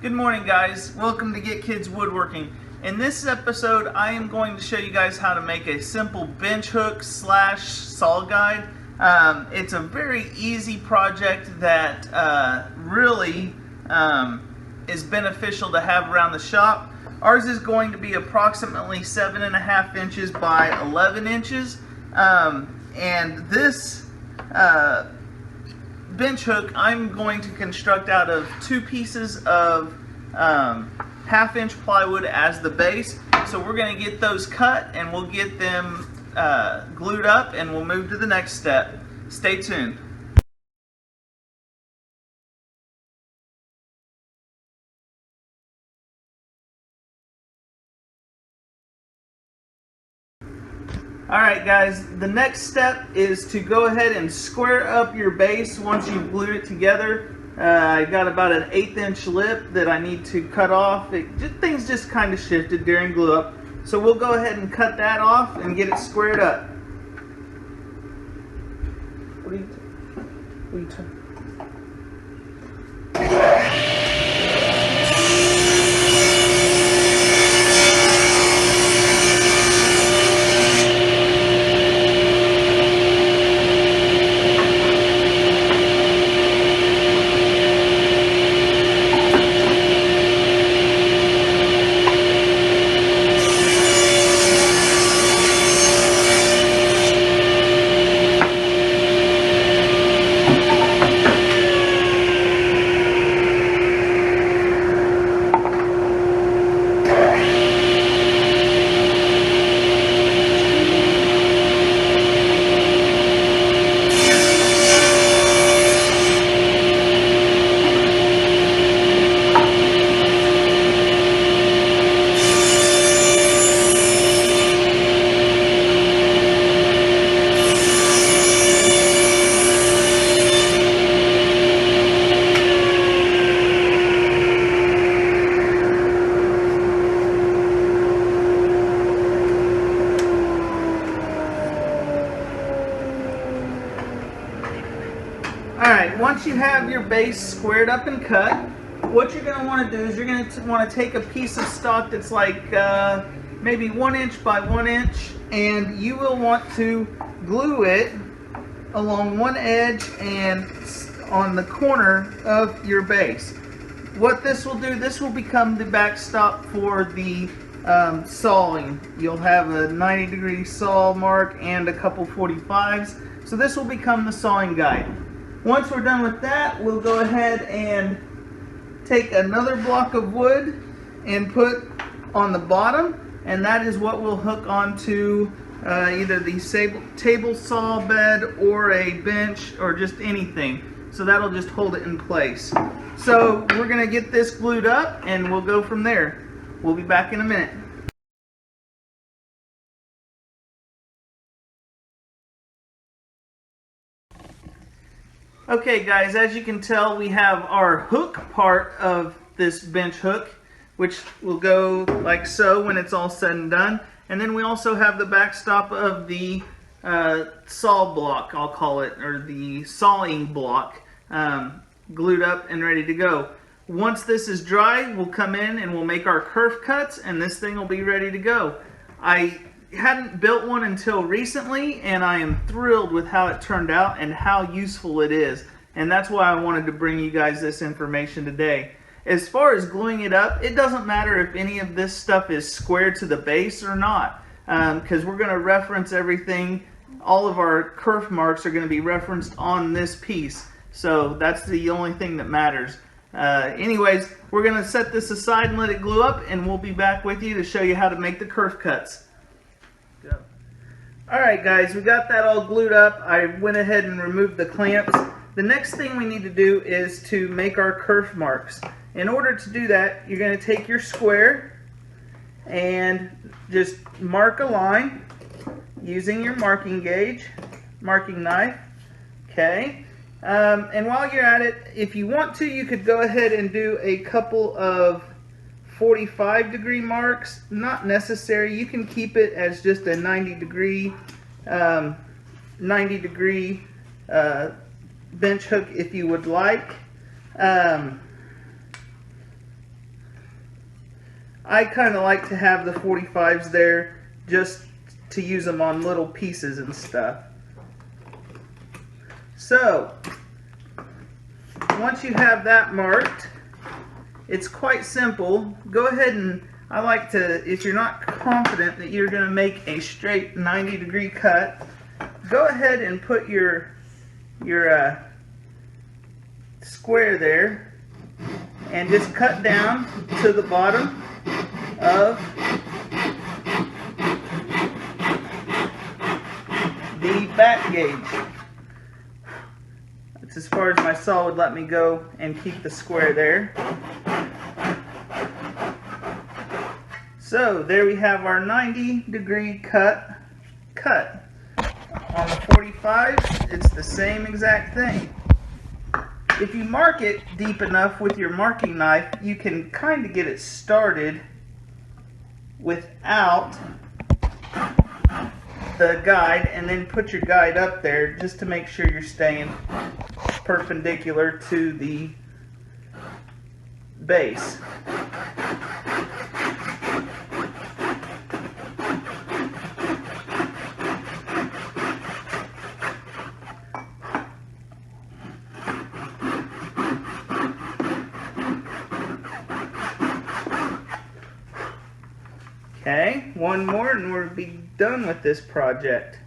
Good morning, guys. Welcome to Get Kids Woodworking. In this episode, I am going to show you guys how to make a simple bench hook slash saw guide. It's a very easy project that really is beneficial to have around the shop. Ours is going to be approximately 7.5 inches by 11 inches. And this bench hook I'm going to construct out of 2 pieces of 1/2 inch plywood as the base. So we're going to get those cut and we'll get them glued up and we'll move to the next step. Stay tuned. Alright guys, the next step is to go ahead and square up your base once you've glued it together. I got about an 1/8 inch lip that I need to cut off. Things just kind of shifted during glue up. So we'll go ahead and cut that off and get it squared up. What are you doing? Alright, once you have your base squared up and cut, what you're going to want to do is you're going to want to take a piece of stock that's like maybe 1 inch by 1 inch, and you will want to glue it along one edge and on the corner of your base. What this will do, this will become the backstop for the sawing. You'll have a 90-degree saw mark and a couple 45s, so this will become the sawing guide. Once we're done with that, we'll go ahead and take another block of wood and put on the bottom, and that is what we'll hook onto either the table saw bed or a bench or just anything. So that'll just hold it in place. So we're going to get this glued up and we'll go from there. We'll be back in a minute. Okay guys, as you can tell, we have our hook part of this bench hook, which will go like so when it's all said and done. And then we also have the backstop of the saw block, I'll call it, or the sawing block, glued up and ready to go. Once this is dry, we'll come in and we'll make our kerf cuts, and this thing will be ready to go. I hadn't built one until recently, and I am thrilled with how it turned out and how useful it is, and that's why I wanted to bring you guys this information today. As far as gluing it up, it doesn't matter if any of this stuff is square to the base or not, because we're going to reference everything. All of our kerf marks are going to be referenced on this piece, so that's the only thing that matters. Anyways, we're going to set this aside and let it glue up, and we'll be back with you to show you how to make the kerf cuts. Alright guys, we got that all glued up. I went ahead and removed the clamps. The next thing we need to do is to make our kerf marks. In order to do that, you're going to take your square and just mark a line using your marking knife. Okay. And while you're at it, if you want to, you could go ahead and do a couple of 45-degree marks. Not necessary. You can keep it as just a 90-degree bench hook if you would like. I kind of like to have the 45s there just to use them on little pieces and stuff. So, once you have that marked, it's quite simple. Go ahead and, I like to, if you're not confident that you're going to make a straight 90-degree cut, go ahead and put your square there and just cut down to the bottom of the back gauge. That's as far as my saw would let me go and keep the square there. So there we have our 90-degree cut. On the 45s, it's the same exact thing. If you mark it deep enough with your marking knife, you can kind of get it started without the guide, and then put your guide up there just to make sure you're staying perpendicular to the base. Okay, one more and we'll be done with this project.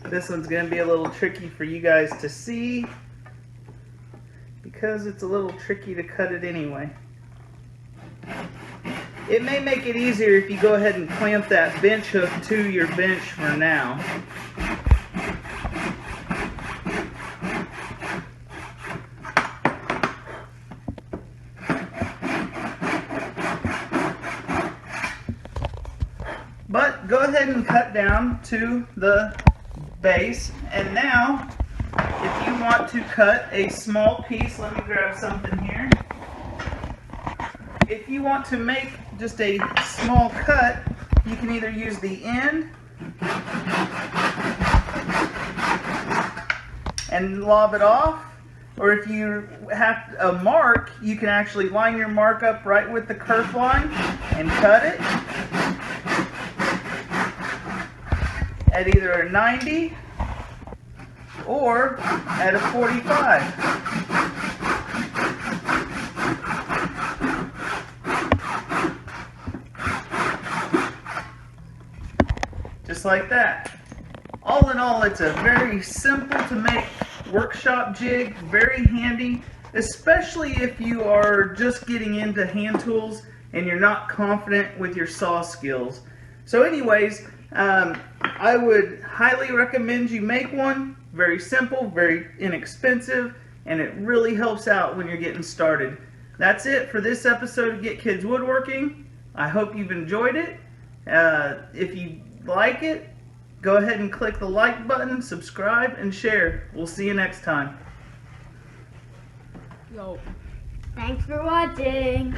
This one's going to be a little tricky for you guys to see because it's a little tricky to cut it anyway. It may make it easier if you go ahead and clamp that bench hook to your bench for now. But go ahead and cut down to the base, and now if you want to cut a small piece, let me grab something here. If you want to make just a small cut, you can either use the end and lob it off, or if you have a mark, you can actually line your mark up right with the kerf line and cut it at either a 90 or at a 45. Just like that. All in all, it's a very simple to make workshop jig, very handy, especially if you are just getting into hand tools and you're not confident with your saw skills. So anyways, I would highly recommend you make one. Very simple, very inexpensive, and it really helps out when you're getting started. That's it for this episode of Get Kids Woodworking. I hope you've enjoyed it. If you like it, go ahead and click the like button, subscribe, and share. We'll see you next time. Yo. Thanks for watching.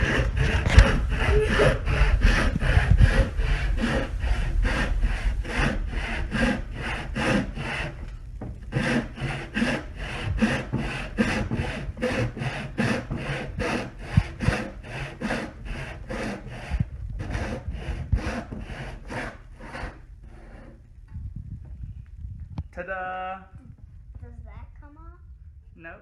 Ta-da! Does that come off? Nope.